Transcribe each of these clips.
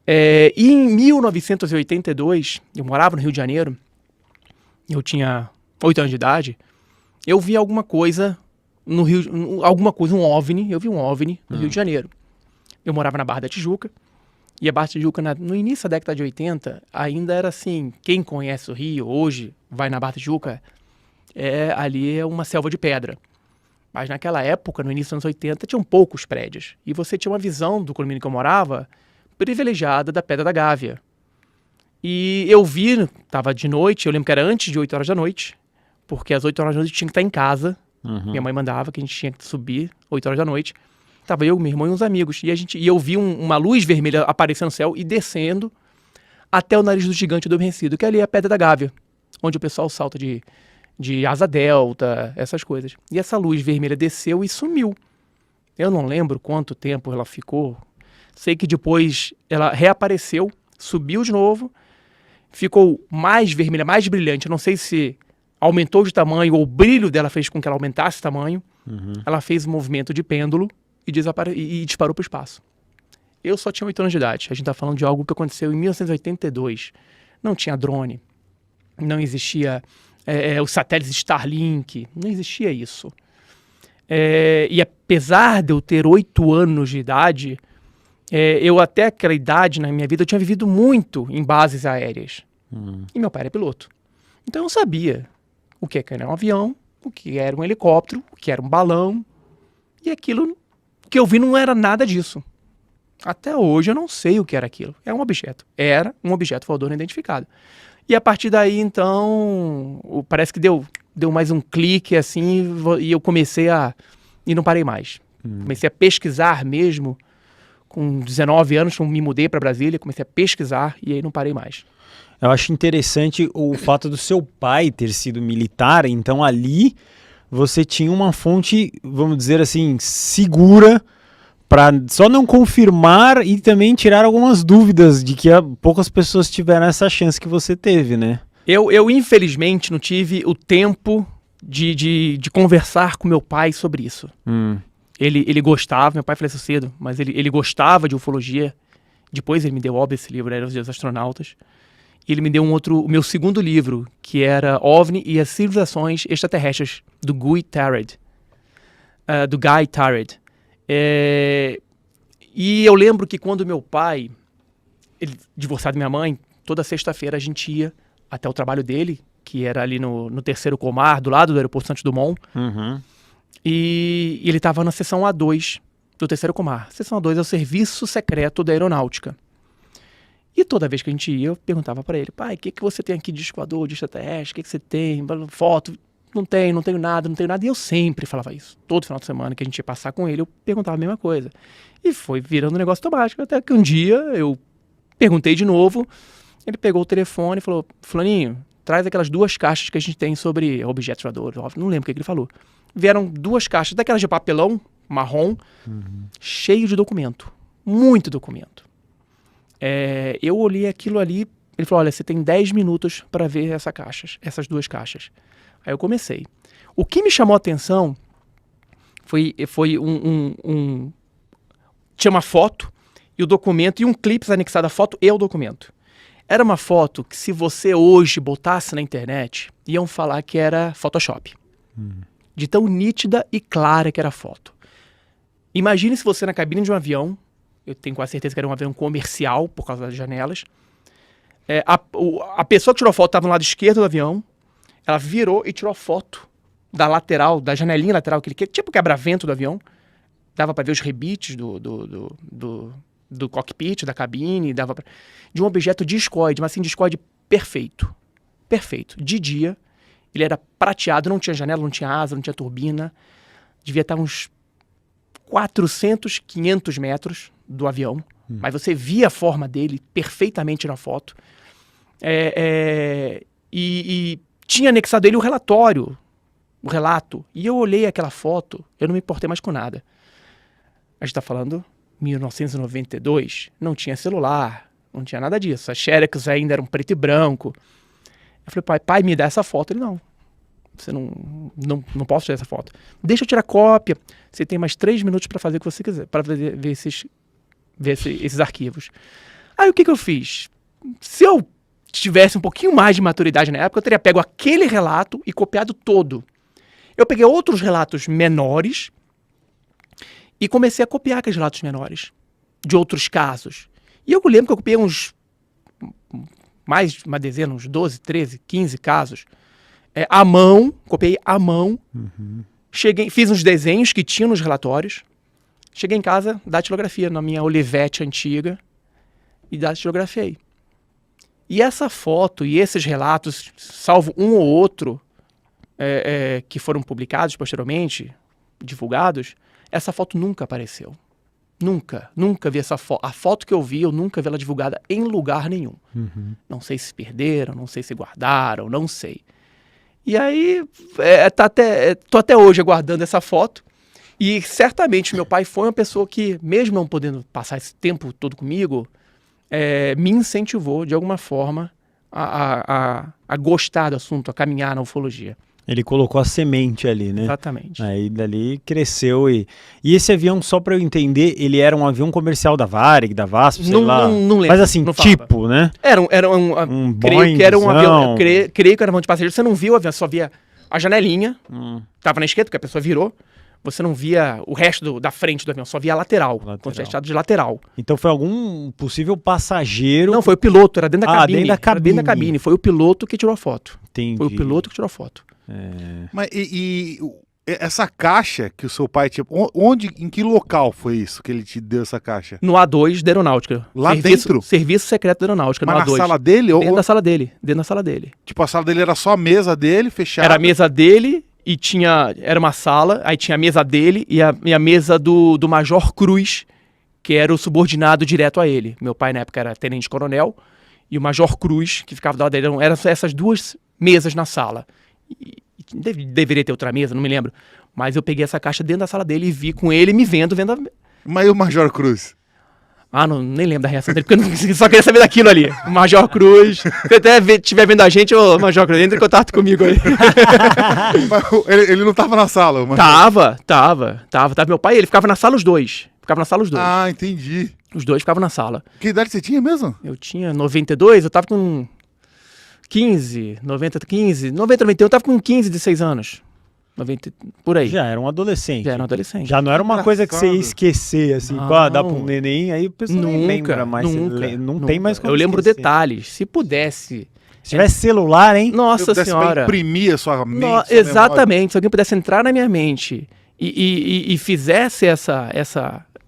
E em 1982, eu morava no Rio de Janeiro, eu tinha 8 anos de idade, eu vi alguma coisa no Rio, um OVNI, eu vi um OVNI no Rio de Janeiro. Eu morava na Barra da Tijuca, e a Barra da Tijuca, no início da década de 80, ainda era assim, quem conhece o Rio hoje, vai na Barra da Tijuca, ali é uma selva de pedra. Mas naquela época, no início dos anos 80, tinham poucos prédios. E você tinha uma visão do condomínio que eu morava privilegiada da Pedra da Gávea. E eu vi, estava de noite, eu lembro que era antes de 8 horas da noite, porque às 8 horas da noite eu tinha que estar em casa. Minha mãe mandava que a gente tinha que subir 8 horas da noite. Tava eu, meu irmão e uns amigos. E eu vi uma luz vermelha aparecendo no céu e descendo até o nariz do gigante adormecido, que ali é a Pedra da Gávea, onde o pessoal salta de asa delta, essas coisas. E essa luz vermelha desceu e sumiu. Eu não lembro quanto tempo ela ficou. Sei que depois ela reapareceu, subiu de novo, ficou mais vermelha, mais brilhante. Eu não sei se aumentou de tamanho ou o brilho dela fez com que ela aumentasse de tamanho. Ela fez um movimento de pêndulo e disparou para o espaço. Eu só tinha 8 anos de idade. A gente está falando de algo que aconteceu em 1982. Não tinha drone, não existia os satélites Starlink, não existia isso. E apesar de eu ter 8 anos de idade, eu até aquela idade na minha vida eu tinha vivido muito em bases aéreas. E meu pai era piloto. Então eu sabia o que era um avião, o que era um helicóptero, o que era um balão. E aquilo que eu vi não era nada disso. Até hoje eu não sei o que era aquilo. É um objeto. Era um objeto voador não identificado. E a partir daí, então, parece que deu mais um clique, assim, e eu comecei e não parei mais. Comecei a pesquisar mesmo. Com 19 anos, me mudei para Brasília, comecei a pesquisar e aí não parei mais. Eu acho interessante o fato do seu pai ter sido militar, então ali você tinha uma fonte, vamos dizer assim, segura para só não confirmar e também tirar algumas dúvidas de que poucas pessoas tiveram essa chance que você teve, né? Eu infelizmente não tive o tempo de conversar com meu pai sobre isso. Ele gostava, meu pai faleceu cedo, mas ele gostava de ufologia. Depois ele me deu, óbvio, esse livro, era Os Astronautas. E ele me deu o meu segundo livro, que era OVNI e as Civilizações Extraterrestres, do Guy Tarrant. E eu lembro que quando meu pai, ele divorciado da minha mãe, toda sexta-feira a gente ia até o trabalho dele, que era ali no Terceiro Comar, do lado do aeroporto Santos Dumont. E ele estava na seção A2 do Terceiro Comar. A seção A2 é o Serviço Secreto da Aeronáutica. E toda vez que a gente ia, eu perguntava para ele: pai, o que você tem aqui de escoador, de extraterrestre? O que você tem? Foto? Não tenho nada. E eu sempre falava isso. Todo final de semana que a gente ia passar com ele, eu perguntava a mesma coisa. E foi virando um negócio automático. Até que um dia eu perguntei de novo. Ele pegou o telefone e falou: Fulaninho, traz aquelas 2 caixas que a gente tem sobre objetos voadores. Não lembro o que ele falou. Vieram 2 caixas, daquelas de papelão marrom, cheio de documento. Muito documento. Eu olhei aquilo ali, ele falou: olha, você tem 10 minutos para ver essas 2 caixas. Aí eu comecei. O que me chamou a atenção foi tinha uma foto e o documento e um clipe anexado à foto e o documento. Era uma foto que, se você hoje botasse na internet, iam falar que era Photoshop. De tão nítida e clara que era a foto. Imagine se você na cabine de um avião, eu tenho quase certeza que era um avião comercial, por causa das janelas, a pessoa que tirou a foto estava no lado esquerdo do avião, ela virou e tirou a foto da lateral, da janelinha lateral, tipo quebra-vento do avião. Dava para ver os rebites do cockpit, da cabine, de um objeto discoide, mas assim, discoide perfeito. Perfeito. De dia, ele era prateado, não tinha janela, não tinha asa, não tinha turbina. Devia estar uns 400, 500 metros do avião. Mas você via a forma dele perfeitamente na foto. E tinha anexado ele o relatório, o relato. E eu olhei aquela foto, eu não me importei mais com nada. A gente está falando 1992, não tinha celular, não tinha nada disso. As Xerox ainda eram preto e branco. Eu falei: pai, me dá essa foto. Ele: não, você não posso tirar essa foto. Deixa eu tirar cópia. Você tem mais 3 minutos para fazer o que você quiser, para ver esses arquivos. Aí o que eu fiz? Se eu tivesse um pouquinho mais de maturidade na época, eu teria pego aquele relato e copiado todo. Eu peguei outros relatos menores e comecei a copiar aqueles relatos menores de outros casos. E eu lembro que eu copiei mais de uma dezena, uns 12, 13, 15 casos, à mão, copiei à mão, fiz uns desenhos que tinham nos relatórios, cheguei em casa, datilografia na minha Olivetti antiga e datilografei. E essa foto e esses relatos, salvo um ou outro que foram publicados posteriormente, divulgados, essa foto nunca apareceu. Nunca vi essa foto. A foto que eu vi, eu nunca vi ela divulgada em lugar nenhum. Não sei se perderam, não sei se guardaram, não sei. E aí, tô até hoje aguardando essa foto. E certamente meu pai foi uma pessoa que, mesmo não podendo passar esse tempo todo comigo, me incentivou de alguma forma a gostar do assunto, a caminhar na ufologia. Ele colocou a semente ali, né? Exatamente. Aí dali cresceu e esse avião, só para eu entender, ele era um avião comercial da Varig, da VASP, sei lá. Não lembro. Mas assim, não tipo, né? Era creio que era um avião. Creio que era um avião de passageiro. Você não via o avião, só via a janelinha. Tava na esquerda, porque a pessoa virou. Você não via o resto da frente do avião, só via a lateral. Quando tinha estado de lateral. Então foi algum possível passageiro? Não, foi o piloto, era dentro da cabine. Dentro da cabine. Era dentro da cabine. Foi o piloto que tirou a foto. Entendi. Foi o piloto que tirou a foto. Mas essa caixa que o seu pai tinha, em que local foi isso que ele te deu essa caixa? No A2 da Aeronáutica. Lá dentro? Serviço secreto da Aeronáutica, Mas no na A2. sala dele? Dentro da sala dele. Dentro da sala dele. Tipo, a sala dele era só a mesa dele, fechada? Era a mesa dele e era uma sala, aí tinha a mesa dele e a mesa do Major Cruz, que era o subordinado direto a ele. Meu pai na época era tenente-coronel e o Major Cruz, que ficava do lado dele, eram essas duas mesas na sala. Deveria ter outra mesa, não me lembro. Mas eu peguei essa caixa dentro da sala dele e vi com ele me vendo a... Mas e o Major Cruz? Nem lembro da reação dele, porque eu só queria saber daquilo ali. O Major Cruz. Se até estiver vendo a gente, ô Major Cruz, entra em contato comigo aí. Ele não tava na sala? Tava. Meu pai, ele ficava na sala os dois. Ah, entendi. Os dois ficavam na sala. Que idade você tinha mesmo? Eu tinha 92, eu tava com 90, 91, eu tava com 15, 16 anos. 90, por aí. Já era um adolescente. Já não era uma coisa que você ia esquecer, assim, dá pra um neném, aí o pessoal nem lembra mais. Não tem mais como eu lembro esquecer. Detalhes. Se pudesse... Se tivesse celular, hein? Nossa senhora. Pra imprimir a sua mente. Exatamente. Se alguém pudesse entrar na minha mente e fizesse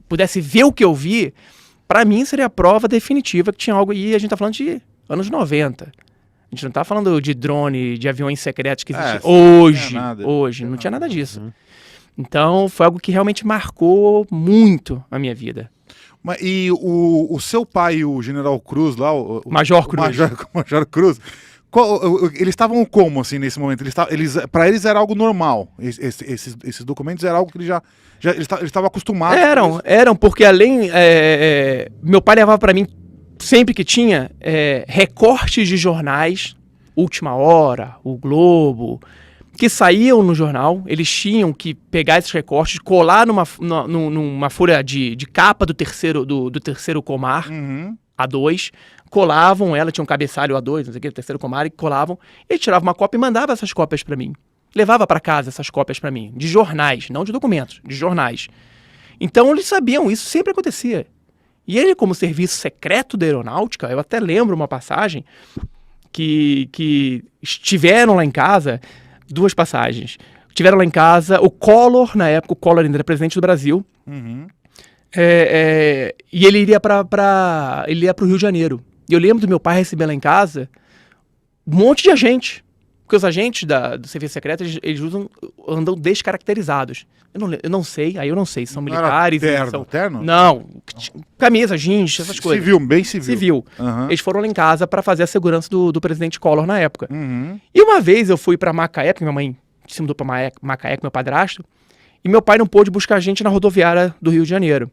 pudesse ver o que eu vi, pra mim seria a prova definitiva que tinha algo. E a gente tá falando de anos 90. A gente não tá falando de drone, de aviões secretos que existem hoje. Não tinha nada disso. Então, foi algo que realmente marcou muito a minha vida. E o seu pai, o General Cruz lá, o Major Cruz. Major Cruz, eles estavam como, assim, nesse momento? Para eles era algo normal. Esses documentos eram algo que eles estavam acostumados. Eram, porque além... meu pai levava para mim, sempre que tinha, recortes de jornais, Última Hora, O Globo, que saíam no jornal. Eles tinham que pegar esses recortes, colar numa folha de capa do terceiro Comar, A2, colavam ela, tinha um cabeçalho A2, não sei o que, terceiro Comar, e colavam, e tirava uma cópia e mandava essas cópias para mim. Levava para casa essas cópias para mim, de jornais, não de documentos, de jornais. Então eles sabiam, isso sempre acontecia. E ele, como serviço secreto da aeronáutica, eu até lembro uma passagem que estiveram lá em casa, duas passagens. Tiveram lá em casa o Collor, na época, o Collor ainda era presidente do Brasil. E ele iria para o Rio de Janeiro. E eu lembro do meu pai receber lá em casa um monte de agente. Porque os agentes do serviço secreto, eles andam descaracterizados. Eu não sei, são militares. Terno? Não, camisa, jeans, essas coisas. Civil, bem civil. Civil. Eles foram lá em casa para fazer a segurança do presidente Collor na época. E uma vez eu fui para Macaé, porque minha mãe se mudou para Macaé com meu padrasto, e meu pai não pôde buscar a gente na rodoviária do Rio de Janeiro.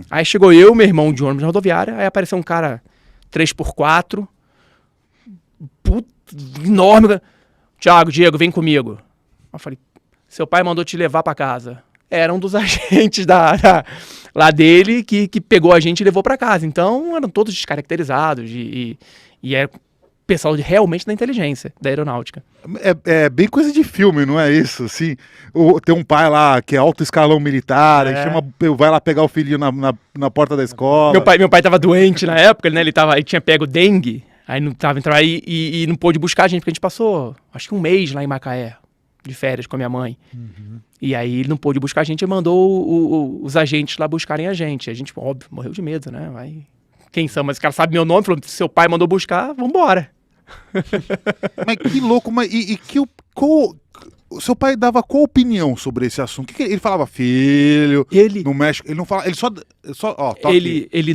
Aí chegou eu e meu irmão de ônibus na rodoviária, aí apareceu um cara 3x4, enorme. Diego, vem comigo. Eu falei, seu pai mandou te levar pra casa. era um dos agentes lá dele que pegou a gente e levou para casa. Então, eram todos descaracterizados e era pessoal realmente da inteligência, da aeronáutica. É bem coisa de filme, não é isso? Assim, tem um pai lá que é alto escalão militar, vai lá pegar o filhinho na porta da escola. Meu pai tava doente na época, né? Ele tinha pego dengue, aí não tava entrando aí e não pôde buscar a gente, porque a gente passou, acho que um mês lá em Macaé, de férias com a minha mãe. E aí ele não pôde buscar a gente e mandou os agentes lá buscarem a gente. A gente, óbvio, morreu de medo, né? Quem são? Mas o cara sabe meu nome, falou, seu pai mandou buscar, vambora. Mas que louco, o seu pai dava qual opinião sobre esse assunto? Ele falava, filho, no México, ele não fala, ele ele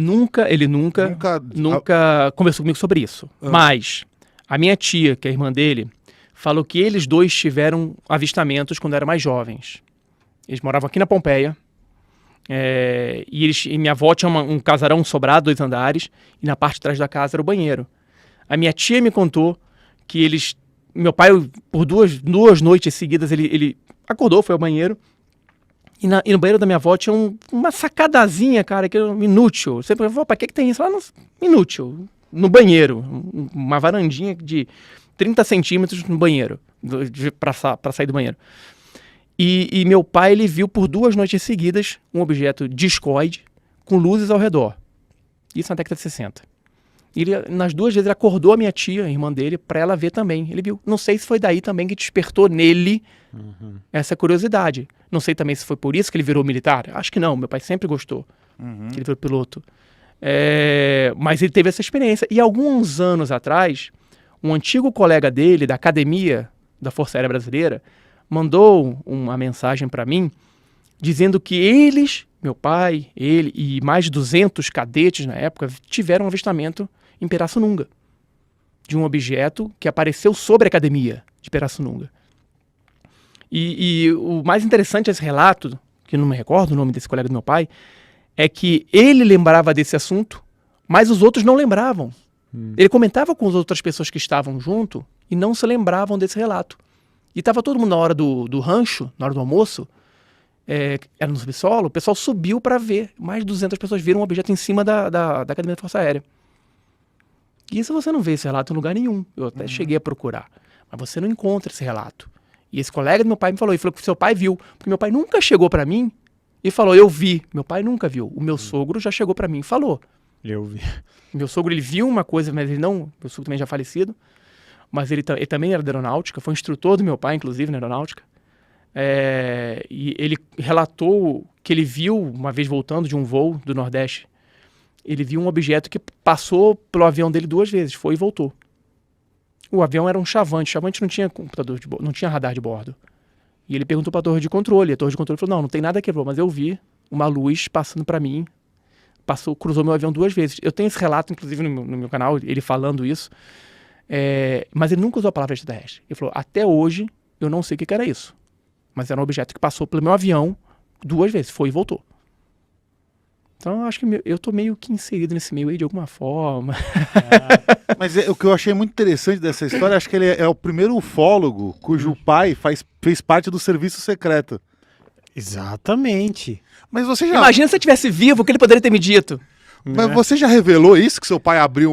nunca conversou comigo sobre isso. Mas a minha tia, que é a irmã dele, falou que eles dois tiveram avistamentos quando eram mais jovens. Eles moravam aqui na Pompeia, e minha avó tinha um casarão sobrado, 2 andares, e na parte de trás da casa era o banheiro. A minha tia me contou que meu pai, por duas noites seguidas, ele acordou, foi ao banheiro, e no banheiro da minha avó tinha uma sacadazinha, cara, que era inútil. Você falou, pra que tem isso? Lá inútil, no banheiro, uma varandinha de 30 centímetros no banheiro, pra sair do banheiro. E meu pai, ele viu por 2 noites seguidas um objeto discoide com luzes ao redor. Isso na década de 60. Nas 2 vezes ele acordou a minha tia, a irmã dele, pra ela ver também. Ele viu. Não sei se foi daí também que despertou nele essa curiosidade. Não sei também se foi por isso que ele virou militar. Acho que não, meu pai sempre gostou que ele virou piloto. Mas ele teve essa experiência. E alguns anos atrás, um antigo colega dele, da academia da Força Aérea Brasileira, mandou uma mensagem para mim, dizendo que meu pai, ele e mais de 200 cadetes na época, tiveram um avistamento em Pirassununga, de um objeto que apareceu sobre a academia de Pirassununga. E o mais interessante desse relato, que eu não me recordo o nome desse colega do meu pai, é que ele lembrava desse assunto, mas os outros não lembravam. Ele comentava com as outras pessoas que estavam junto e não se lembravam desse relato. E estava todo mundo na hora do rancho, na hora do almoço, era no subsolo, o pessoal subiu para ver. Mais de 200 pessoas viram um objeto em cima da Academia da Força Aérea. E isso você não vê esse relato em lugar nenhum. Eu até cheguei a procurar. Mas você não encontra esse relato. E esse colega do meu pai me falou, ele falou que seu pai viu. Porque meu pai nunca chegou para mim e falou, eu vi. Meu pai nunca viu. O meu sogro já chegou para mim e falou. Eu vi. Meu sogro, ele viu uma coisa, mas ele não... Meu sogro também já falecido. Mas ele também era da aeronáutica, foi instrutor do meu pai, inclusive, na aeronáutica. E ele relatou que ele viu, uma vez voltando de um voo do Nordeste, ele viu um objeto que passou pelo avião dele 2 vezes, foi e voltou. O avião era um Chavante, não tinha computador não tinha radar de bordo. E ele perguntou para a torre de controle, a torre de controle falou, não tem nada que ver, mas eu vi uma luz passando para mim, cruzou meu avião 2 vezes. Eu tenho esse relato, inclusive, no meu canal, ele falando isso, mas ele nunca usou a palavra extraterrestre. Ele falou, até hoje, eu não sei o que era isso. Mas era um objeto que passou pelo meu avião 2 vezes, foi e voltou. Então, eu acho que eu tô meio que inserido nesse meio aí de alguma forma. Mas o que eu achei muito interessante dessa história, acho que ele é o primeiro ufólogo cujo pai fez parte do serviço secreto. Exatamente. Mas você já... Imagina se eu estivesse vivo, o que ele poderia ter me dito? Mas você já revelou isso, que seu pai abriu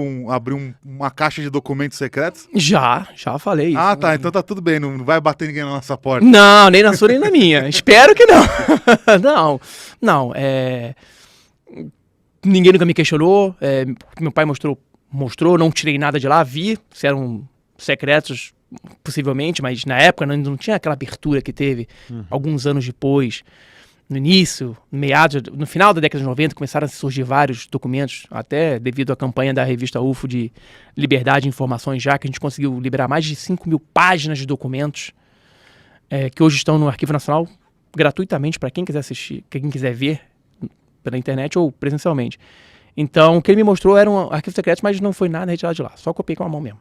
uma caixa de documentos secretos? Já falei isso. Ah, tá, então tá tudo bem, não vai bater ninguém na nossa porta. Não, nem na sua nem na minha. Espero que não. Não, ninguém nunca me questionou, meu pai mostrou, não tirei nada de lá, vi se eram secretos, possivelmente, mas na época não tinha aquela abertura que teve alguns anos depois. No início, no final da década de 90, começaram a surgir vários documentos, até devido à campanha da revista UFO de liberdade de informações, já que a gente conseguiu liberar mais de 5.000 páginas de documentos, que hoje estão no Arquivo Nacional, gratuitamente, para quem quiser assistir, quem quiser ver pela internet ou presencialmente. Então, o que ele me mostrou eram arquivos secretos, mas não foi nada retirado de lá, só copiei com a mão mesmo.